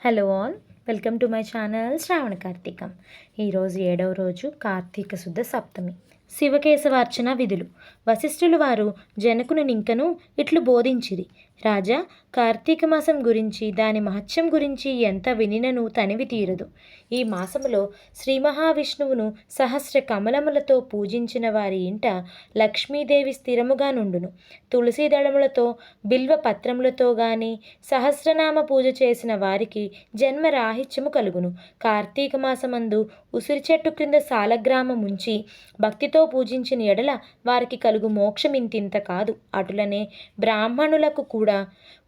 Hello all, welcome to my channel Shravana Karthikam. ఈరోజు 7వ రోజు కార్తీక శుద్ధ సప్తమి. శివకేశవార్చన విధులు. వశిష్ఠులు వారు జనకుని నింకను ఇట్లు బోధించిరి. రాజా, కార్తీక మాసం గురించి దాని మహత్యం గురించి ఎంత వినినను తనివి తీరదు. ఈ మాసములో శ్రీ మహావిష్ణువును సహస్ర కమలములతో పూజించిన వారి ఇంట లక్ష్మీదేవి స్థిరముగా నుండును. తులసి దళములతో బిల్వ పత్రములతో గాని సహస్రనామ పూజ చేసిన వారికి జన్మరాహిత్యము కలుగును. కార్తీక మాసమందు ఉసిరి చెట్టు క్రింద సాలగ్రామముంచి భక్తితో పూజించిన ఎడల వారికి కలుగు మోక్షమింతింత కాదు. అటులనే బ్రాహ్మణులకు కూడా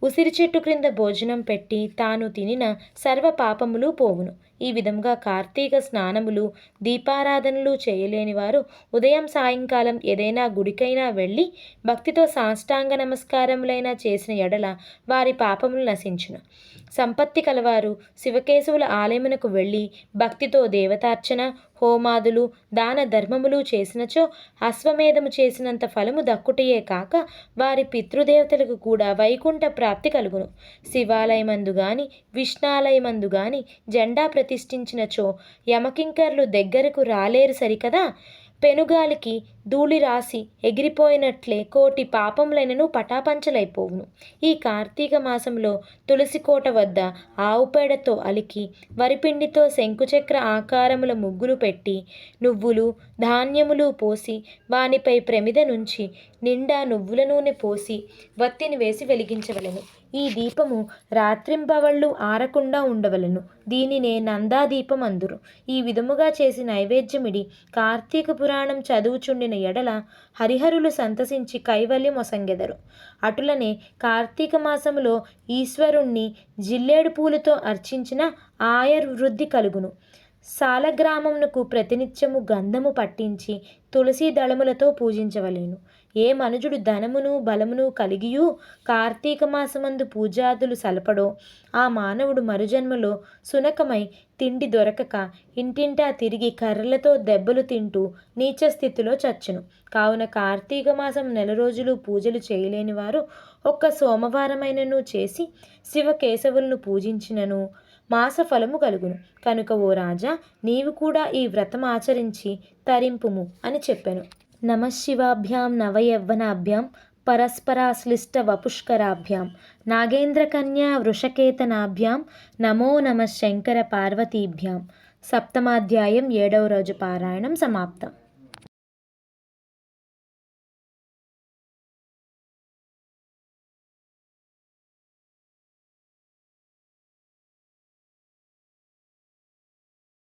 ఉసిరి చెట్టు క్రింద భోజనం పెట్టి తాను తినిన సర్వ పాపములు పోవును. ఈ విధంగా కార్తీక స్నానములు దీపారాధనలు చేయలేని వారు ఉదయం సాయంకాలం ఏదైనా గుడికైనా వెళ్ళి భక్తితో సాష్టాంగ నమస్కారములైనా చేసిన ఎడల వారి పాపములు నశించును. సంపత్తి కలవారు శివకేశవుల ఆలయమునకు వెళ్ళి భక్తితో దేవతార్చన హోమాదులు దాన ధర్మములు చేసినచో అశ్వమేధము చేసినంత ఫలము దక్కుటయే కాక వారి పితృదేవతలకు కూడా వైకుంఠ ప్రాప్తి కలుగును. శివాలయమందు గాని విష్ణాలయమందు గాని జెండా ప్రతిష్ఠించినచో యమకింకర్లు దగ్గరకు రాలేరు సరికదా. పెనుగాలికి ధూళి రాసి ఎగిరిపోయినట్లే కోటి పాపములైనను పటాపంచలైపోవును. ఈ కార్తీక మాసంలో తులసి కోట వద్ద ఆవుపేడతో అలికి వరిపిండితో శంకుచక్ర ఆకారముల ముగ్గులు పెట్టి నువ్వులు ధాన్యములు పోసి వానిపై ప్రమిద నుంచి నిండా నువ్వుల నూనె పోసి వత్తిని వేసి వెలిగించవలెను. ఈ దీపము రాత్రింబవళ్ళు ఆరకుండా ఉండవలను. దీనినే నందాదీపం అందురు. ఈ విధముగా చేసి నైవేద్యమిడి కార్తీక పురాణం చదువుచుండిన ఎడల హరిహరులు సంతసించి కైవల్యం ఒసంగెదరు. అటులనే కార్తీక మాసములో ఈశ్వరుణ్ణి జిల్లేడు పూలతో అర్చించిన ఆయుర్వృద్ధి కలుగును. సాలగ్రామమునకు ప్రతినిత్యము గంధము పట్టించి తులసి దళములతో పూజించవలెను. ఏ మనుజుడు ధనమును బలమును కలిగియూ కార్తీక మాసమందు పూజాదులు సలపడో ఆ మానవుడు మరుజన్మలో సునకమై తిండి దొరకక ఇంటింటా తిరిగి కర్రలతో దెబ్బలు తింటూ నీచ స్థితిలో చచ్చును. కావున కార్తీక మాసం 4 రోజులు పూజలు చేయలేని వారు ఒక్క సోమవారమైనను చేసి శివకేశవులను పూజించినను మాస ఫలము కలుగును. కనుక ఓ రాజా, నీవు కూడా ఈ వ్రతం ఆచరించి తరింపుము అని చెప్పెను. నమశివాభ్యాం నవయవ్వనాభ్యాం పరస్పరాశ్లిష్ట వపుష్కరాభ్యాం నాగేంద్రకన్యా వృషకేతనాభ్యాం నమో నమ శంకర పార్వతీభ్యాం. సప్తమాధ్యాయం 7వ రోజు పారాయణం సమాప్తం.